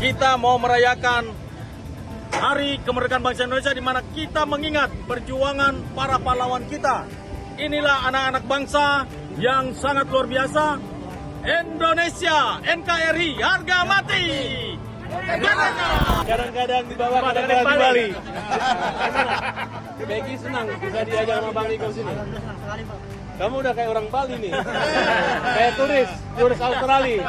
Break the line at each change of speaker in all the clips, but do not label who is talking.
kita mau merayakan Hari Kemerdekaan Bangsa Indonesia, di mana kita mengingat perjuangan para pahlawan kita. Inilah anak-anak bangsa yang sangat luar biasa. Indonesia, NKRI, harga mati. Kadang-kadang di bawah, kadang-kadang di Bali. Peggy senang bisa diajak sama Bang Niko sini. Kamu udah kayak orang Bali nih, kayak turis Australia.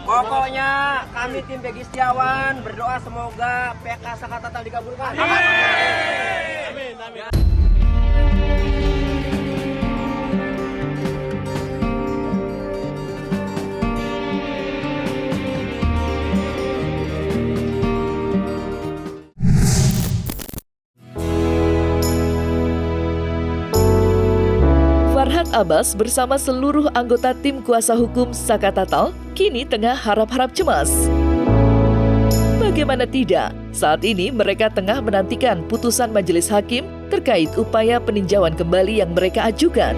Pokoknya kami tim Peggy Setiawan berdoa semoga PK Sakatatal dikabulkan.
Amin, amin.
Farhad Abbas bersama seluruh anggota tim kuasa hukum Sakatatal kini tengah harap-harap cemas. Bagaimana tidak, saat ini mereka tengah menantikan putusan majelis hakim terkait upaya peninjauan kembali yang mereka ajukan.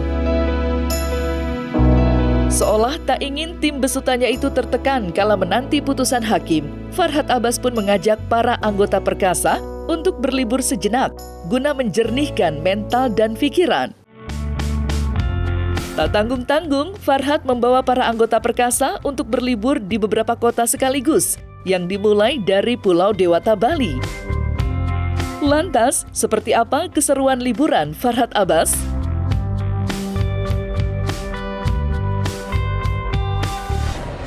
Seolah tak ingin tim besutannya itu tertekan kala menanti putusan hakim, Farhad Abbas pun mengajak para anggota perkasa untuk berlibur sejenak guna menjernihkan mental dan pikiran. Tak tanggung-tanggung, Farhad membawa para anggota perkasa untuk berlibur di beberapa kota sekaligus, yang dimulai dari Pulau Dewata, Bali. Lantas, seperti apa keseruan liburan Farhad Abbas?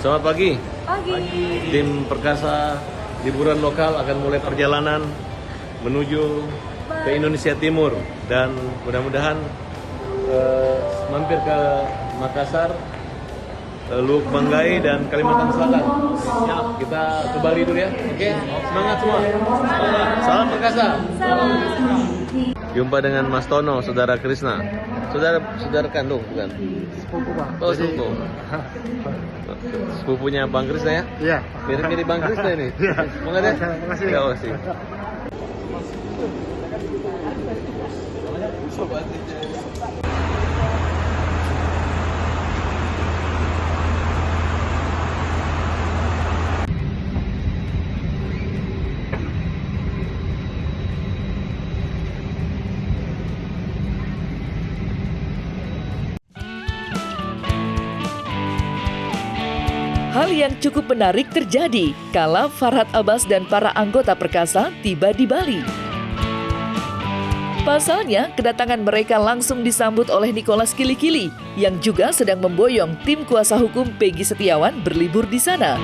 Selamat pagi. Tim perkasa liburan lokal akan mulai perjalanan menuju ke Indonesia Timur, dan mudah-mudahan mampir ke Makassar, Luwuk Banggai, dan Kalimantan Selatan. Kita ke Bali dulu ya. Oke, semangat semua. Salam perkasa. Jumpa dengan Mas Tono, saudara Krisna. Saudara kandung bukan?
Sepupu, Pak.
Oh, sepupu. Sepupunya Bang Krisna ya?
Iya.
Mirip-mirip Bang Krisna ini.
Iya.
Semangat ya.
Makasih.
Ya, makasih.
Hal yang cukup menarik terjadi kala Farhad Abbas dan para anggota perkasa tiba di Bali. Pasalnya, kedatangan mereka langsung disambut oleh Nicholas Kilikili yang juga sedang memboyong tim kuasa hukum Peggy Setiawan berlibur di sana.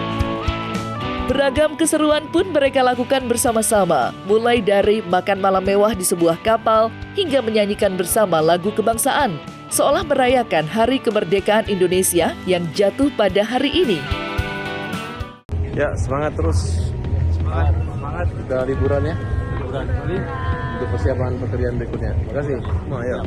Beragam keseruan pun mereka lakukan bersama-sama, mulai dari makan malam mewah di sebuah kapal hingga menyanyikan bersama lagu kebangsaan, seolah merayakan Hari Kemerdekaan Indonesia yang jatuh pada hari ini.
Ya, semangat terus. Semangat. Kita liburan ya. Liburan. Untuk persiapan pekerjaan berikutnya. Terima kasih. Semua ya.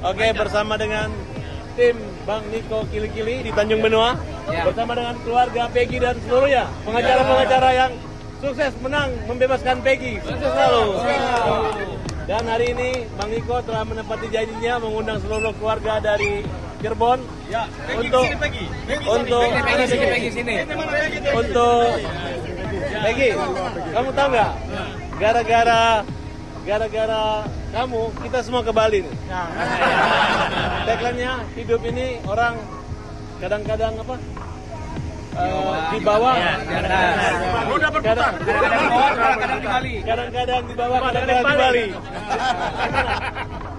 Oke, bersama dengan tim Bang Niko Kilikili di Tanjung Benoa, bersama dengan keluarga Peggy dan seluruhnya pengacara-pengacara yang sukses menang membebaskan Peggy. Sukses selalu. Dan hari ini Bang Niko telah menepati janjinya mengundang seluruh keluarga dari Cirebon untuk Peggy. Kamu tahu nggak? Gara-gara kamu, kita semua ke Bali nih. Tagline-nya, hidup ini orang kadang-kadang apa? Di bawah, kadang-kadang di Bali. Kadang-kadang di bawah, kadang-kadang di Bali.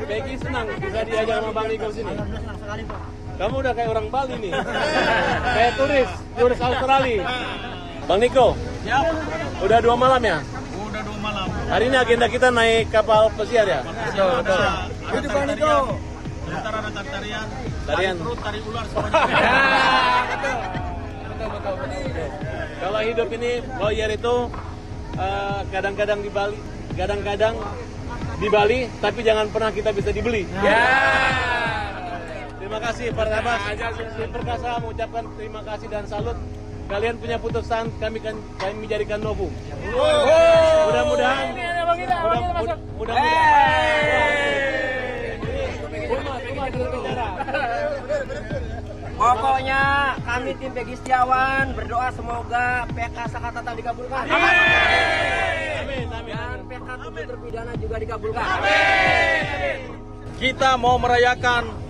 Peggy senang bisa diajak sama Bang Niko sini. Kamu udah kayak orang Bali nih, kayak turis Australia. Bang Niko, udah 2 malam ya?
Udah 2 malam.
Hari ini agenda kita naik kapal pesiar ya?
Betul.
Itu Bang Niko.
Sementara ada tarian,
Tarian.
perut, tari ular semuanya.
Betul. Kalau hidup ini lawyer itu kadang-kadang di Bali, kadang-kadang di Bali, tapi jangan pernah kita bisa dibeli. Terima kasih Pak Abbas. Tim Perkasa mengucapkan terima kasih dan salut. Kalian punya putusan, kami jadikan novum. Mudah-mudahan.
Pokoknya kami tim Peggy Setiawan berdoa semoga PK Sakatatal dikabulkan.
Amin.
Dan PK 7 terpidana juga dikabulkan.
Kita mau merayakan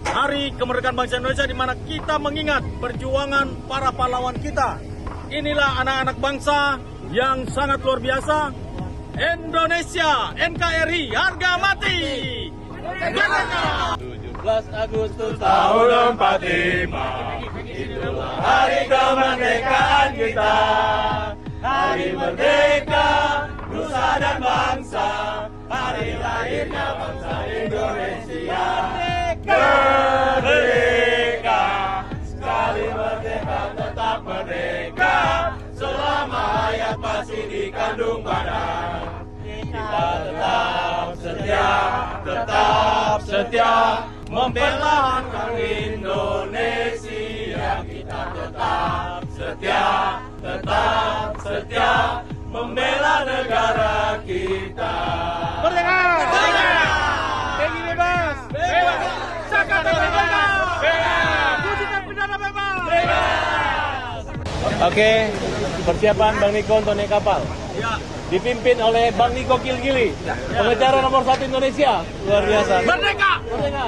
Hari Kemerdekaan Bangsa Indonesia di mana kita mengingat perjuangan para pahlawan kita. Inilah anak-anak bangsa yang sangat luar biasa. Indonesia, NKRI, harga mati.
17 Agustus tahun 45, itulah hari kemerdekaan kita. Hari merdeka, nusa dan bangsa, hari lahirnya bangsa Indonesia. Merdeka, sekali merdeka tetap merdeka, selama hayat masih dikandung badan. Kita tetap setia membela hak Indonesia. Kita tetap setia membela negara kita. Merdeka! Peggy bebas! Sakatatal bebas! Wujudkan pidana bebas! Oke, persiapan Bang Niko untuk naik kapal.
Ya,
Dipimpin oleh Bang Niko Kilikili, pengecara nomor 1 Indonesia. Luar biasa.
merdeka!
Merdeka.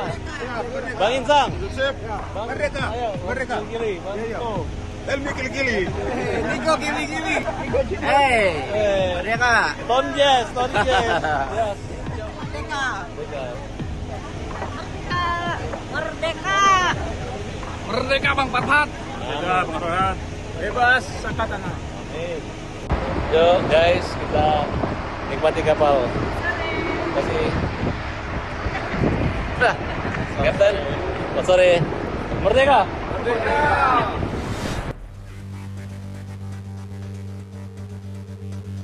Bang Insang. Bang,
Merdeka.
Ayo,
Merdeka.
Kilikili, Bang Niko.
Helmi kili-kili. Niko kili-kili.
Merdeka.
Ton Jazz. Yes.
Merdeka.
Merdeka Bang Farhat. Merdeka Bang Farhat. Bebas Sakatatal.
Yuk guys, kita nikmati kapal. Terima kasih. Nah, Kapten. Selamat sore. Merdeka.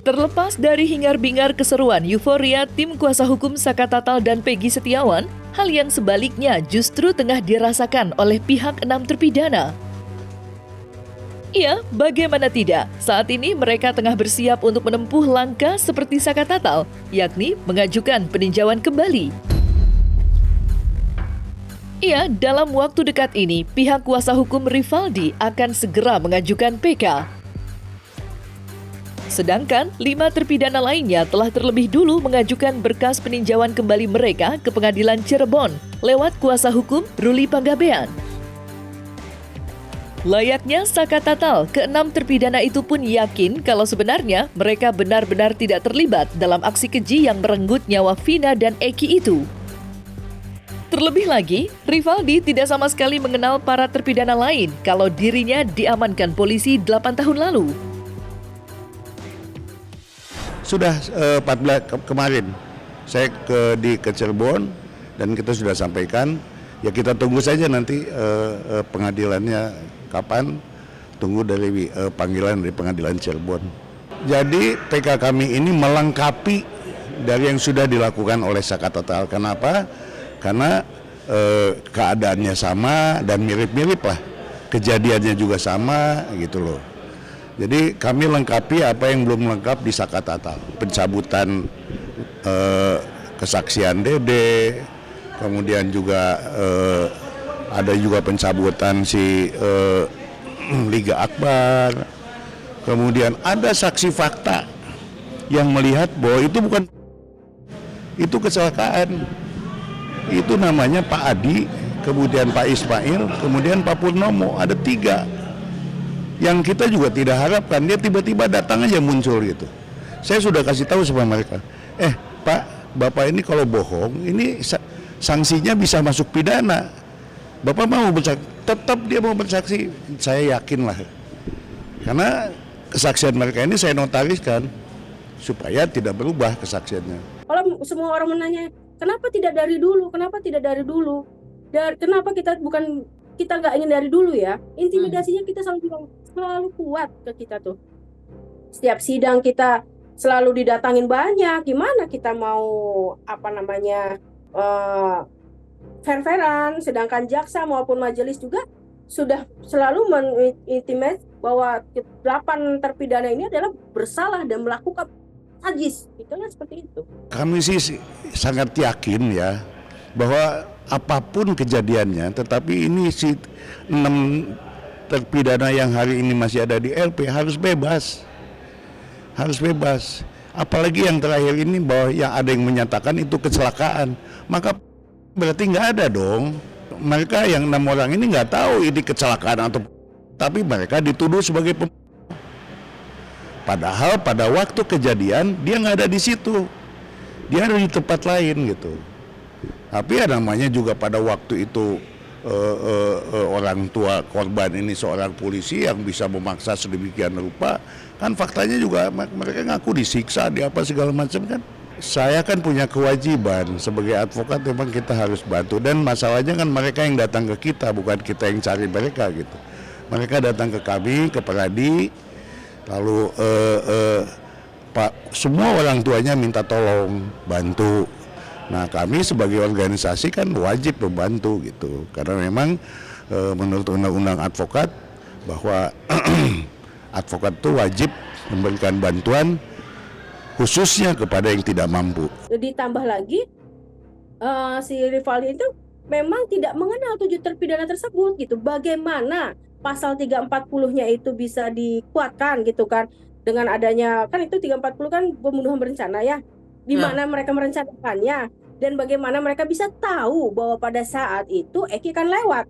Terlepas dari hingar-bingar keseruan euforia tim kuasa hukum Sakatatal dan Peggy Setiawan, hal yang sebaliknya justru tengah dirasakan oleh pihak 6 terpidana. Ya, bagaimana tidak, saat ini mereka tengah bersiap untuk menempuh langkah seperti Sakatatal, yakni mengajukan peninjauan kembali. Ya, dalam waktu dekat ini, pihak kuasa hukum Rivaldi akan segera mengajukan PK. Sedangkan 5 terpidana lainnya telah terlebih dulu mengajukan berkas peninjauan kembali mereka ke Pengadilan Cirebon lewat kuasa hukum Ruli Panggabean. Layaknya Sakatatal, ke-6 terpidana itu pun yakin kalau sebenarnya mereka benar-benar tidak terlibat dalam aksi keji yang merenggut nyawa Vina dan Eki itu. Terlebih lagi, Rivaldi tidak sama sekali mengenal para terpidana lain kalau dirinya diamankan polisi 8 tahun lalu.
Sudah 14 kemarin saya ke Cirebon dan kita sudah sampaikan, ya kita tunggu saja nanti pengadilannya kapan, tunggu dari panggilan dari pengadilan Cirebon. Jadi PK kami ini melengkapi dari yang sudah dilakukan oleh Sakatatal. Kenapa? Karena keadaannya sama dan mirip-mirip lah, kejadiannya juga sama gitu loh. Jadi kami lengkapi apa yang belum lengkap di Sakatatal. Pencabutan kesaksian Dede, kemudian juga ada juga pencabutan si Liga Akbar, kemudian ada saksi fakta yang melihat bahwa itu kecelakaan. Itu namanya Pak Adi, kemudian Pak Ismail, kemudian Pak Purnomo, ada 3 yang kita juga tidak harapkan dia tiba-tiba datang aja muncul gitu. Saya sudah kasih tahu sama mereka, Pak, Bapak ini kalau bohong, ini sanksinya bisa masuk pidana. Bapak mau bersaksi, tetap dia mau bersaksi, saya yakin lah. Karena kesaksian mereka ini saya notariskan supaya tidak berubah kesaksiannya.
Kalau semua orang menanya, kenapa tidak dari dulu? Kenapa tidak dari dulu? Kenapa kita nggak ingin dari dulu ya? Intimidasinya kita selalu kuat ke kita tuh. Setiap sidang kita selalu didatangin banyak. Gimana kita mau fair-fairan, sedangkan jaksa maupun majelis juga sudah selalu mengintimate bahwa 8 terpidana ini adalah bersalah dan melakukan najis, itu kan seperti itu.
Kami sih sangat yakin ya bahwa apapun kejadiannya, tetapi ini si 6 terpidana yang hari ini masih ada di LP harus bebas. Apalagi yang terakhir ini bahwa yang ada yang menyatakan itu kecelakaan, maka berarti nggak ada dong. Mereka yang 6 orang ini nggak tahu ini kecelakaan atau, tapi mereka dituduh sebagai padahal pada waktu kejadian dia nggak ada di situ, dia ada di tempat lain gitu. Tapi ya namanya juga pada waktu itu orang tua korban ini seorang polisi yang bisa memaksa sedemikian rupa, kan faktanya juga mereka ngaku disiksa, di apa segala macam kan. Saya kan punya kewajiban sebagai advokat, memang kita harus bantu, dan masalahnya kan mereka yang datang ke kita, bukan kita yang cari mereka gitu. Mereka datang ke kami, ke Peradi, lalu semua orang tuanya minta tolong bantu. Nah, kami sebagai organisasi kan wajib membantu gitu, karena memang menurut undang-undang advokat bahwa advokat itu wajib memberikan bantuan khususnya kepada yang tidak mampu.
Ditambah lagi si Rivaldi itu memang tidak mengenal 7 terpidana tersebut gitu. Bagaimana pasal 340-nya itu bisa dikuatkan gitu kan, dengan adanya kan itu 340 kan pembunuhan berencana ya, di mana mereka merencanakannya dan bagaimana mereka bisa tahu bahwa pada saat itu Eki kan lewat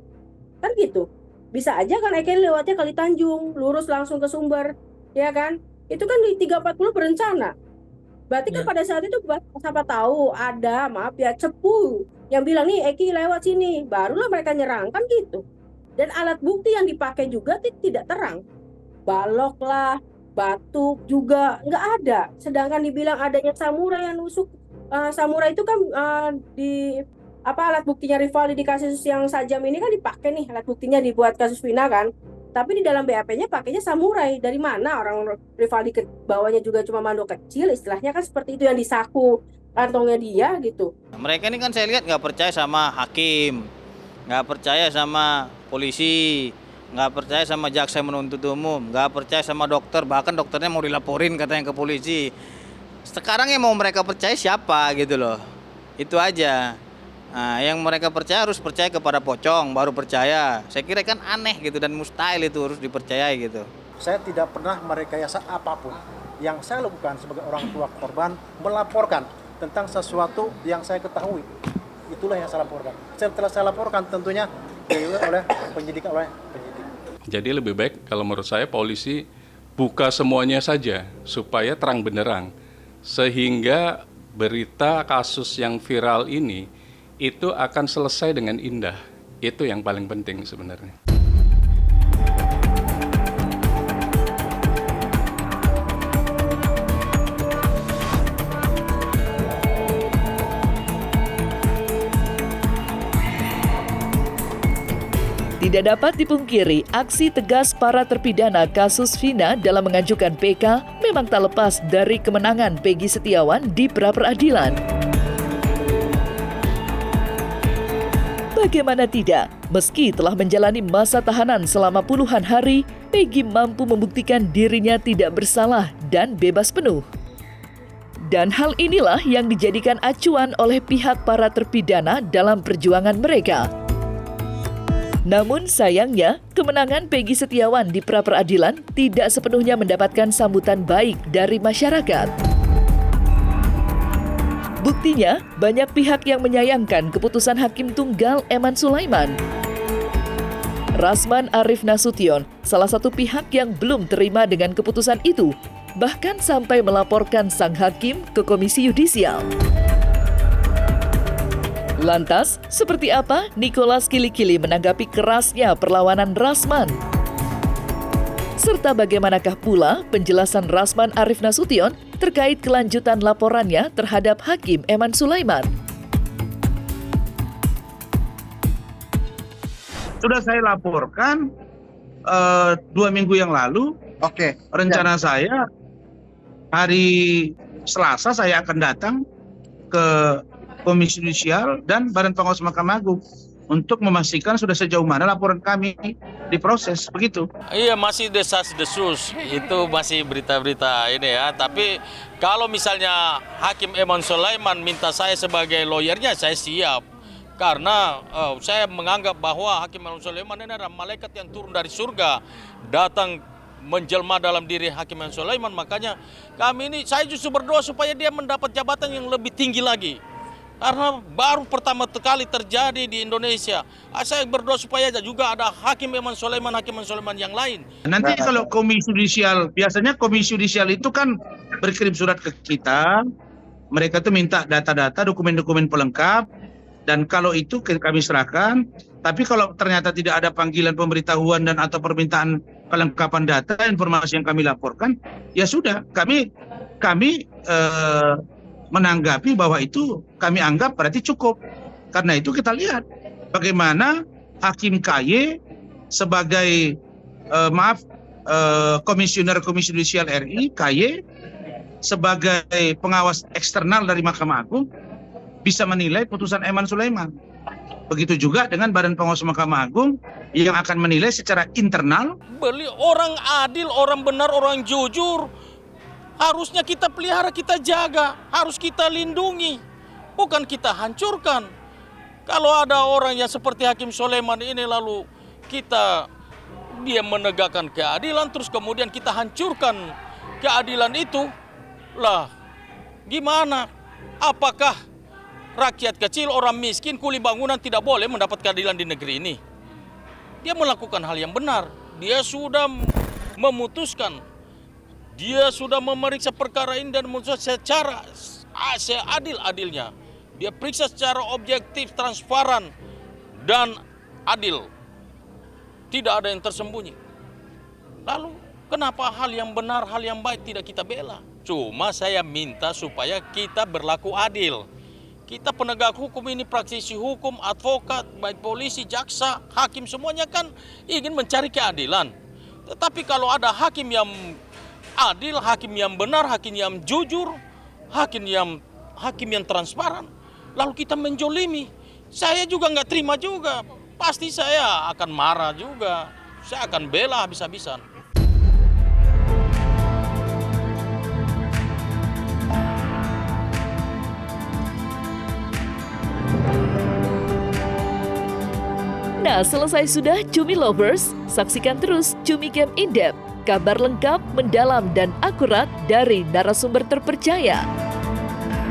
kan gitu. Bisa aja kan Eki lewatnya Kali Tanjung, lurus langsung ke Sumber, ya kan, itu kan di 340 berencana. Berarti kan pada saat itu siapa tahu ada cepu yang bilang nih Eki lewat sini, barulah mereka nyerang kan gitu. Dan alat bukti yang dipakai juga tidak terang, balok lah, batu juga nggak ada. Sedangkan dibilang adanya samurai yang nusuk, samurai itu kan di alat buktinya Rivaldi di kasus yang sajam ini kan dipakai nih alat buktinya dibuat kasus Vina kan. Tapi di dalam BAP-nya pakainya samurai. Dari mana orang Rivaldi bawanya juga cuma mandok kecil, istilahnya kan seperti itu yang disaku kantongnya dia gitu.
Mereka ini kan saya lihat nggak percaya sama hakim, nggak percaya sama polisi, nggak percaya sama jaksa penuntut umum, nggak percaya sama dokter, bahkan dokternya mau dilaporin katanya ke polisi. Sekarang yang mau mereka percaya siapa gitu loh, itu aja. Nah, yang mereka percaya harus percaya kepada pocong, baru percaya. Saya kira kan aneh gitu dan mustahil itu harus dipercayai gitu.
Saya tidak pernah merekayasa apapun. Yang saya lakukan sebagai orang tua korban, melaporkan tentang sesuatu yang saya ketahui. Itulah yang saya laporkan. Setelah saya laporkan tentunya oleh penyidik.
Jadi lebih baik kalau menurut saya polisi buka semuanya saja supaya terang benderang. Sehingga berita kasus yang viral ini itu akan selesai dengan indah. Itu yang paling penting sebenarnya.
Tidak dapat dipungkiri, aksi tegas para terpidana kasus Vina dalam mengajukan PK memang tak lepas dari kemenangan Peggy Setiawan di pra-peradilan. Bagaimana tidak, meski telah menjalani masa tahanan selama puluhan hari, Peggy mampu membuktikan dirinya tidak bersalah dan bebas penuh. Dan hal inilah yang dijadikan acuan oleh pihak para terpidana dalam perjuangan mereka. Namun sayangnya, kemenangan Peggy Setiawan di pra-peradilan tidak sepenuhnya mendapatkan sambutan baik dari masyarakat. Buktinya, banyak pihak yang menyayangkan keputusan Hakim Tunggal Eman Sulaiman. Rasman Arif Nasution, salah satu pihak yang belum terima dengan keputusan itu, bahkan sampai melaporkan sang hakim ke Komisi Yudisial. Lantas, seperti apa Nicholas Kilikili menanggapi kerasnya perlawanan Rasman? Serta bagaimanakah pula penjelasan Rasman Arif Nasution terkait kelanjutan laporannya terhadap Hakim Eman Sulaiman?
Sudah saya laporkan 2 minggu yang lalu.
Oke.
Rencana saya hari Selasa saya akan datang ke Komisi Yudisial, dan Badan Pengawas Mahkamah Agung untuk memastikan sudah sejauh mana laporan kami diproses, begitu.
Iya, masih desas-desus, itu masih berita-berita ini ya. Tapi kalau misalnya Hakim Eman Sulaiman minta saya sebagai lawyernya, saya siap. Karena saya menganggap bahwa Hakim Eman Sulaiman ini adalah malaikat yang turun dari surga, datang menjelma dalam diri Hakim Eman Sulaiman. Makanya saya justru berdoa supaya dia mendapat jabatan yang lebih tinggi lagi. Karena baru pertama kali terjadi di Indonesia. Saya berdoa supaya juga ada Hakim Eman Sulaiman yang lain.
Nanti kalau Komisi Yudisial, biasanya Komisi Yudisial itu kan berkirim surat ke kita. Mereka tuh minta data-data, dokumen-dokumen pelengkap. Dan kalau itu kami serahkan. Tapi kalau ternyata tidak ada panggilan pemberitahuan dan atau permintaan kelengkapan data, informasi yang kami laporkan, ya sudah, kami menanggapi bahwa itu kami anggap berarti cukup. Karena itu kita lihat bagaimana Hakim KY sebagai Komisioner Komisi Yudisial RI, KY sebagai pengawas eksternal dari Mahkamah Agung bisa menilai putusan Eman Sulaiman. Begitu juga dengan Badan Pengawas Mahkamah Agung yang akan menilai secara internal.
Beliau orang adil, orang benar, orang jujur. Harusnya kita pelihara, kita jaga, harus kita lindungi, bukan kita hancurkan. Kalau ada orang yang seperti Hakim Sulaiman ini lalu dia menegakkan keadilan, terus kemudian kita hancurkan keadilan itu, lah gimana? Apakah rakyat kecil, orang miskin, kuli bangunan tidak boleh mendapat keadilan di negeri ini? Dia melakukan hal yang benar, dia sudah memutuskan. Dia sudah memeriksa perkara ini dan memutuskan secara seadil-adilnya. Dia periksa secara objektif, transparan, dan adil. Tidak ada yang tersembunyi. Lalu kenapa hal yang benar, hal yang baik tidak kita bela? Cuma saya minta supaya kita berlaku adil. Kita penegak hukum ini, praktisi hukum, advokat, baik polisi, jaksa, hakim, semuanya kan ingin mencari keadilan. Tetapi kalau ada hakim yang adil, hakim yang benar, hakim yang jujur, hakim yang transparan, lalu kita menjolimi, saya juga nggak terima juga. Pasti saya akan marah juga, saya akan bela habis-habisan.
Nah, selesai sudah Cumi Lovers, saksikan terus Cumi Camp In-Depth. Kabar lengkap, mendalam, dan akurat dari narasumber terpercaya.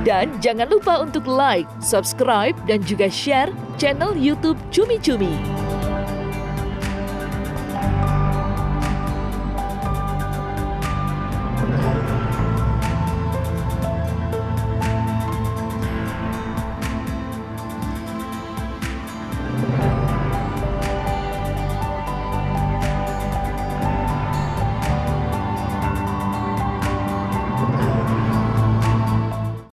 Dan jangan lupa untuk like, subscribe, dan juga share channel YouTube Cumi Cumi.